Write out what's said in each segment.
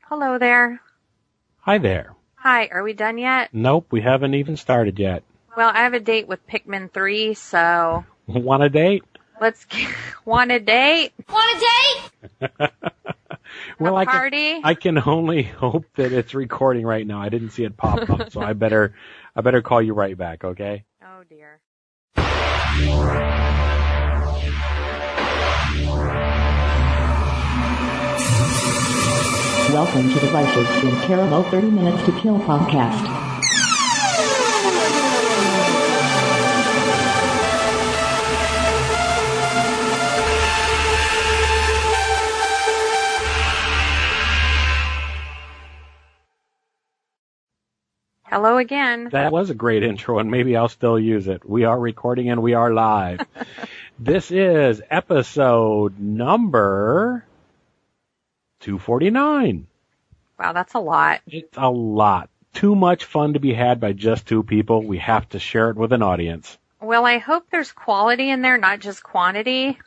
Hello there. Hi there. Hi, are we done yet? Nope, we haven't even started yet. Well, I have a date with Pikmin 3, so... Want a date? Want a date? Want a date? Well, party? I can only hope that it's recording right now. I didn't see it pop up, so I better call you right back, okay? Oh, dear. Welcome to the Vicis Interimo 30 Minutes to Kill podcast. Hello again. That was a great intro, and maybe I'll still use it. We are recording and we are live. This is episode number 249. Wow, that's a lot. It's a lot. Too much fun to be had by just two people. We have to share it with an audience. Well, I hope there's quality in there, not just quantity.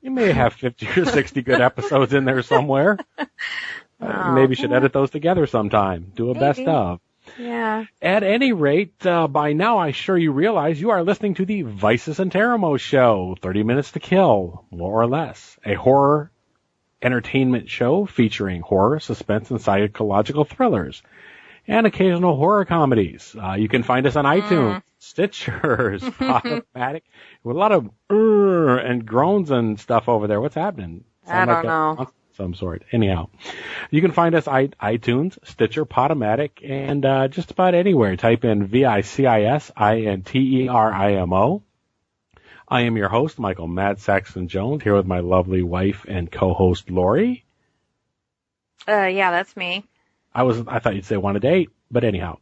You may have 50 or 60 good episodes in there somewhere. Maybe should edit those together sometime. Do a best of. Yeah. At any rate, by now I sure you realize you are listening to the Vicis Interimo show, 30 Minutes to Kill, more or less. A horror entertainment show featuring horror, suspense, and psychological thrillers, and occasional horror comedies. You can find us on iTunes, Stitchers, Podomatic, with a lot of and groans and stuff over there. What's happening? I don't know. Some sort. Anyhow, you can find us on iTunes, Stitcher, Podomatic, and just about anywhere. Type in VICIS INTERIMO. I am your host, Michael Mad Saxon Jones, here with my lovely wife and co-host Lori. Yeah, that's me. I thought you'd say want a date, but anyhow,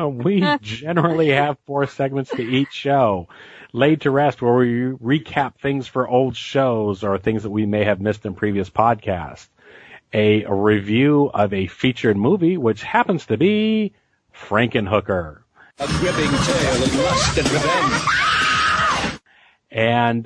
we generally have 4 segments to each show. Laid to Rest, where we recap things for old shows or things that we may have missed in previous podcasts. A review of a featured movie, which happens to be Frankenhooker. A gripping tale of lust and revenge. And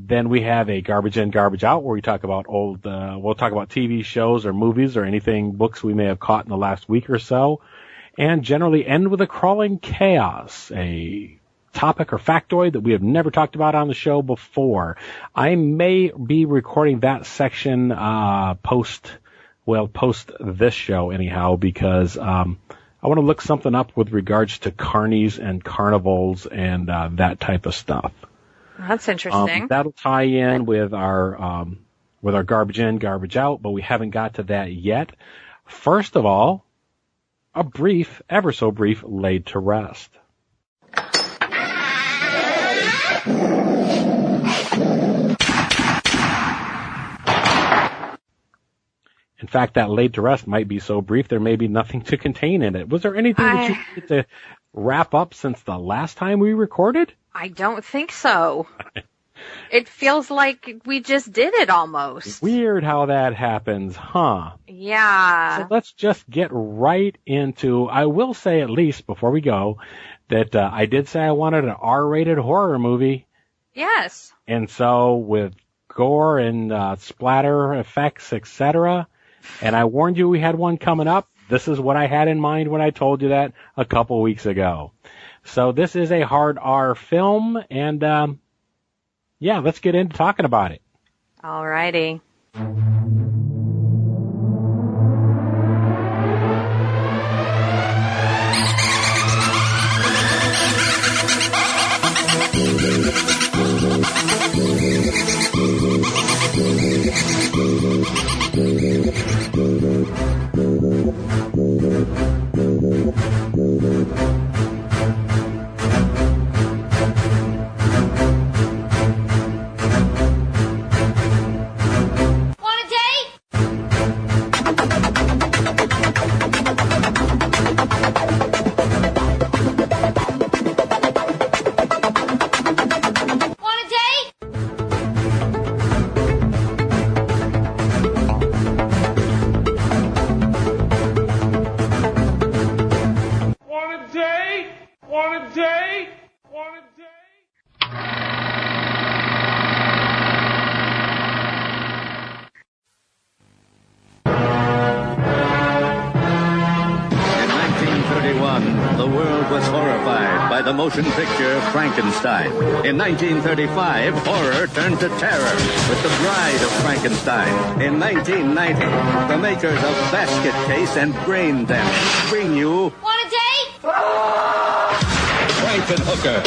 then we have a Garbage In, Garbage Out, where we talk about we'll talk about TV shows or movies or anything, books we may have caught in the last week or so. And generally end with a Crawling Chaos, a topic or factoid that we have never talked about on the show before. I may be recording that section post this show anyhow, because I want to look something up with regards to carnies and carnivals and that type of stuff. That's interesting. That'll tie in with our Garbage In, Garbage Out, but we haven't got to that yet. First of all, a brief, ever so brief, Laid to Rest. In fact, that Laid to Rest might be so brief there may be nothing to contain in it. Was there anything that you needed to wrap up since the last time we recorded? I don't think so. It feels like we just did it almost. Weird how that happens, huh? Yeah. So let's just get right into, I will say at least before we go, that I did say I wanted an R-rated horror movie. Yes. And so with gore and splatter effects, etc., and I warned you we had one coming up. This is what I had in mind when I told you that a couple weeks ago. So this is a hard R film, and yeah, let's get into talking about it. All righty. was horrified by the motion picture Frankenstein. In 1935, horror turned to terror with The Bride of Frankenstein. In 1990, the makers of Basket Case and Brain Damage bring you... Want a date? Frankenhooker.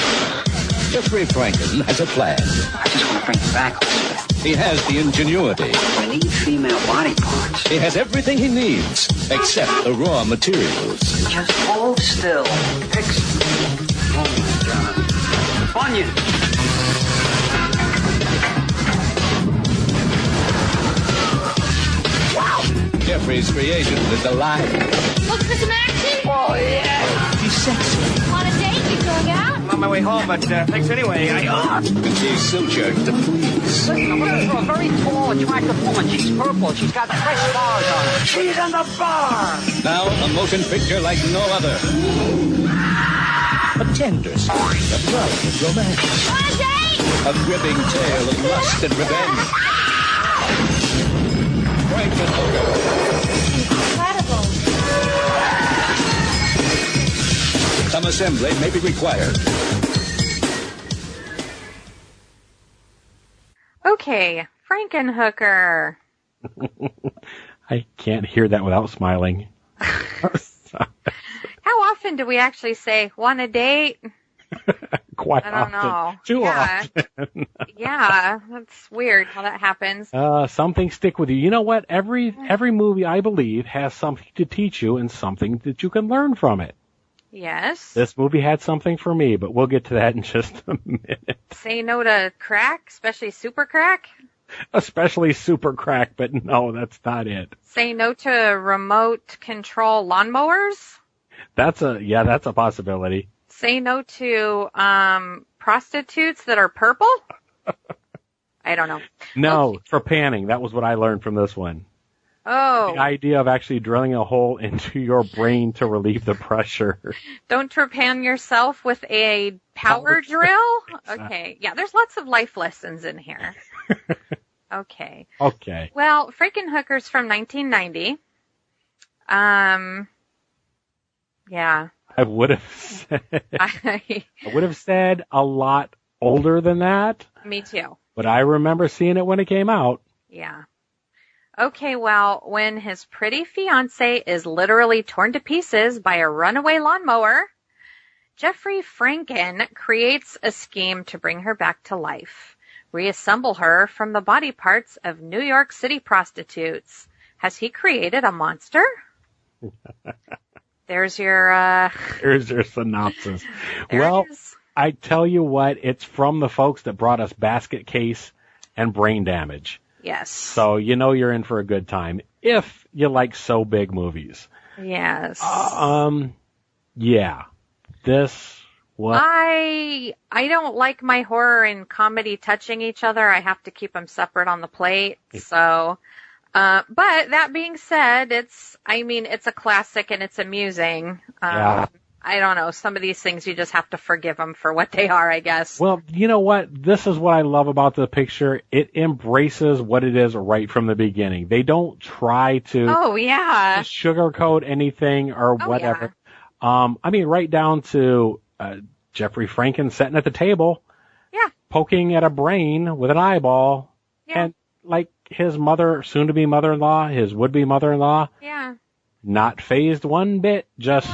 Jeffrey Franken has a plan. I just want to bring you back a little bit. He has the ingenuity. I need female body parts. He has everything he needs, except the raw materials. Just hold still. Excellent. Oh, my God. Onion. Wow! Jeffrey's creation is alive. Look for some action? Oh, yeah. He's sexy. Want a date? You going out? I'm on my way home, but thanks anyway. And she's sutured to please. Listen, I'm looking for a very tall, attractive woman. She's purple. She's got fresh stars on her. She's on the bar. Now a motion picture like no other. A tender story of love and romance. Want a date? A gripping tale of lust and revenge. Frankenhooker. Incredible. Some assembly may be required. Okay, Frankenhooker. I can't hear that without smiling. How often do we actually say, want a date? Quite I don't often. know. Too Yeah. often. Yeah, that's weird how that happens. Some things stick with you. You know what? Every movie, I believe, has something to teach you and something that you can learn from it. Yes. This movie had something for me, but we'll get to that in just a minute. Say no to crack, especially super crack. Especially super crack, but no, that's not it. Say no to remote control lawnmowers. That's a possibility. Say no to prostitutes that are purple. I don't know. No, Okay. for panning. That was what I learned from this one. Oh, The idea of actually drilling a hole into your brain to relieve the pressure. don't trepan yourself with a power drill. Okay, yeah, there's lots of life lessons in here. Okay. Okay. Well, Frankenhooker's from 1990. Yeah. I would have said a lot older than that, Me too. but I remember seeing it when it came out. Yeah. Okay, well, when his pretty fiancée is literally torn to pieces by a runaway lawnmower, Jeffrey Franken creates a scheme to bring her back to life, reassemble her from the body parts of New York City prostitutes. Has he created a monster? There's your, Here's your synopsis. there Well, it is. I tell you what, it's from the folks that brought us Basket Case and Brain Damage. Yes. So you know you're in for a good time if you like so big movies. Yes. Yeah. This what I don't like my horror and comedy touching each other. I have to keep them separate on the plate. So, but that being said, it's a classic and it's amusing. Yeah. I don't know. Some of these things you just have to forgive them for what they are, I guess. Well, you know what? This is what I love about the picture. It embraces what it is right from the beginning. They don't try to Oh, yeah. sugarcoat anything or Oh, whatever. Right down to Jeffrey Franken sitting at the table, Yeah. poking at a brain with an eyeball, Yeah. and like his mother, soon-to-be mother-in-law, his would-be mother-in-law, Yeah. not phased one bit. Just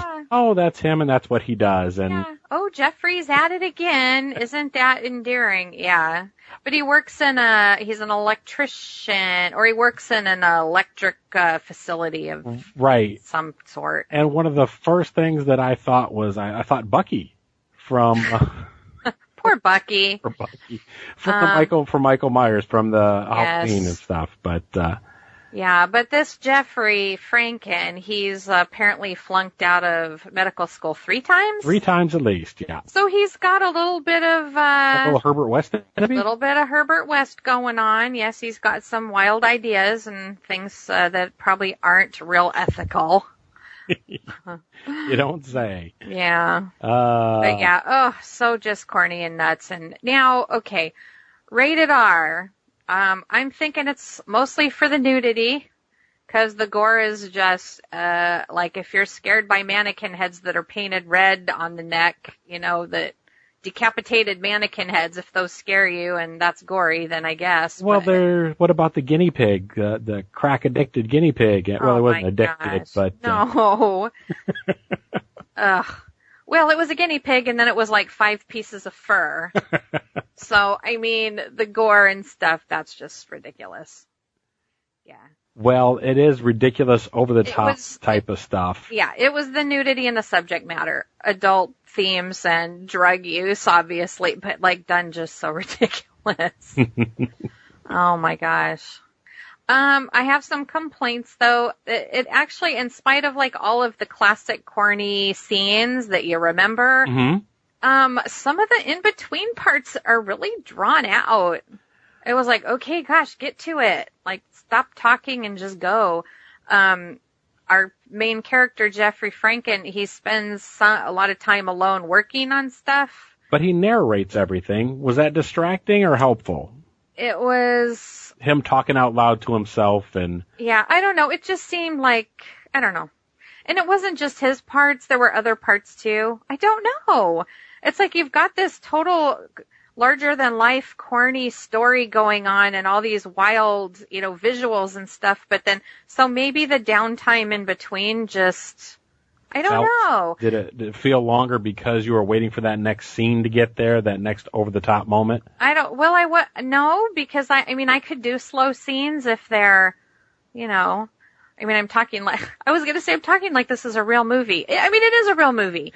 that's him, and that's what he does. And Yeah. Oh, Jeffrey's at it again. Isn't that endearing? Yeah. But he works he's an electrician, or he works in an electric facility of right. some sort. And one of the first things that I thought was, I thought Bucky from Poor Bucky. from Michael Myers from the Halloween Yes. and stuff. But Yeah, but this Jeffrey Franken, he's apparently flunked out of medical school 3 times. 3 times at least, yeah. So he's got a little bit of A little Herbert West, maybe? little bit of Herbert West going on. Yes, he's got some wild ideas and things that probably aren't real ethical. You don't say. Yeah. But yeah, so just corny and nuts. And now, okay, rated R. I'm thinking it's mostly for the nudity, Because the gore is just, like if you're scared by mannequin heads that are painted red on the neck, the decapitated mannequin heads, if those scare you and that's gory, then I guess. Well, what about the guinea pig, the crack-addicted guinea pig? Well, it wasn't addicted, but... No. Ugh. Well, it was a guinea pig, and then it was like 5 pieces of fur. So, I mean, the gore and stuff, that's just ridiculous. Yeah. Well, it is ridiculous, over-the-top type of stuff. Yeah, it was the nudity and the subject matter. Adult themes and drug use, obviously, but, done just so ridiculous. Oh, my gosh. I have some complaints, though. It actually, in spite of, all of the classic corny scenes that you remember, some of the in-between parts are really drawn out. It was okay, gosh, get to it. Stop talking and just go. Our main character, Jeffrey Franken, he spends a lot of time alone working on stuff. But he narrates everything. Was that distracting or helpful? It was... him talking out loud to himself and... Yeah, I don't know. It just seemed I don't know. And it wasn't just his parts. There were other parts, too. I don't know. It's you've got this total... larger-than-life, corny story going on and all these wild, visuals and stuff. But then, so maybe the downtime in between just, I don't know. Did it feel longer because you were waiting for that next scene to get there, that next over-the-top moment? No, because I could do slow scenes if they're, I'm talking I was going to say I'm talking like this is a real movie. It is a real movie.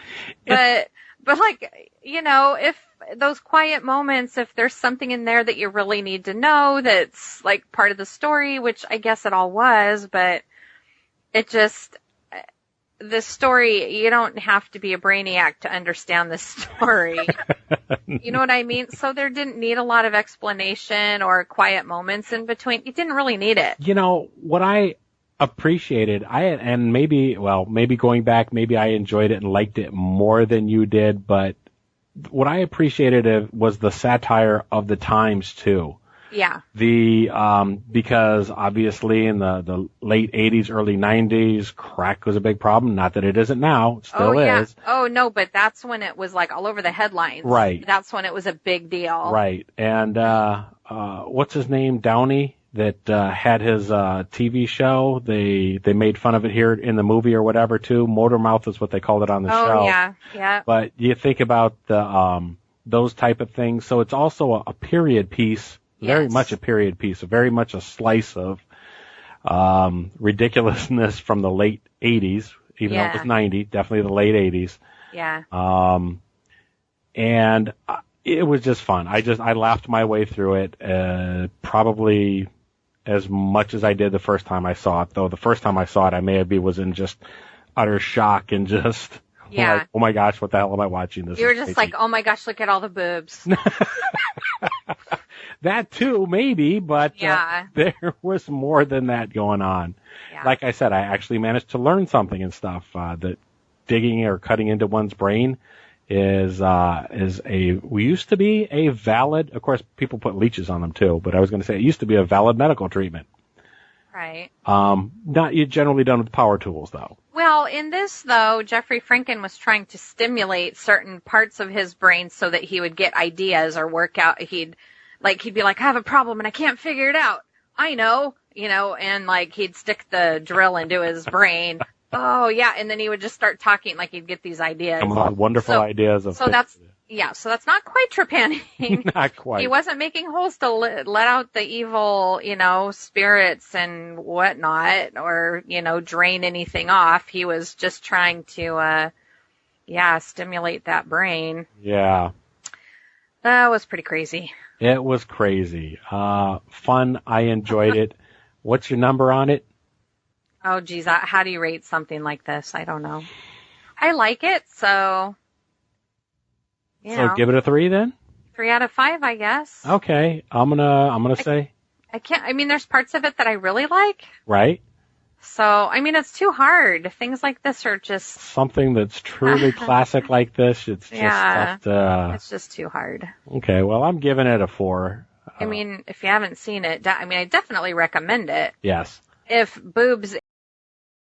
But if those quiet moments, if there's something in there that you really need to know that's part of the story, which I guess it all was, but it just, the story, you don't have to be a brainiac to understand the story. You know what I mean? So there didn't need a lot of explanation or quiet moments in between. You didn't really need it. What I appreciated, maybe going back, maybe I enjoyed it and liked it more than you did, but what I appreciated was the satire of the times too. Yeah. Because obviously in the late 80s, early 90s, crack was a big problem. Not that it isn't now. It still is. Oh, no, but that's when it was all over the headlines. Right. That's when it was a big deal. Right. And, what's his name? Downey? That had his TV show. They made fun of it here in the movie or whatever too. Motormouth is what they called it on the show. Oh yeah. But you think about the those type of things. So it's also a period piece, very much a period piece, very much a slice of ridiculousness from the late 80s, even though it was 90, definitely the late 80s. Yeah. And it was just fun. I laughed my way through it, probably as much as I did the first time I saw it, though the first time I saw it, I was in just utter shock and just, oh my gosh, what the hell am I watching this? You were just oh my gosh, look at all the boobs. That too, maybe, but there was more than that going on. Yeah. Like I said, I actually managed to learn something and stuff, that digging or cutting into one's brain used to be a valid, of course people put leeches on them too, but I was going to say it used to be a valid medical treatment. Right. Not generally done with power tools though. Well, in this though, Jeffrey Franken was trying to stimulate certain parts of his brain so that he would get ideas or work out, he'd be like, I have a problem and I can't figure it out. I know, and he'd stick the drill into his brain. Oh yeah, and then he would just start talking he'd get these ideas. Some wonderful ideas of. So that's not quite trepanning. Not quite. He wasn't making holes to let out the evil, spirits and whatnot, or drain anything off. He was just trying to, stimulate that brain. Yeah. That was pretty crazy. It was crazy. Fun. I enjoyed it. What's your number on it? Oh, geez. How do you rate something like this? I don't know. I like it, so. So give it a 3 then? 3 out of 5, I guess. Okay. I'm gonna say. There's parts of it that I really like. Right. So, it's too hard. Things like this are just. Something that's truly classic like this, it's just tough to. It's just too hard. Okay. Well, I'm giving it a 4. If you haven't seen it, I definitely recommend it. Yes. if boobs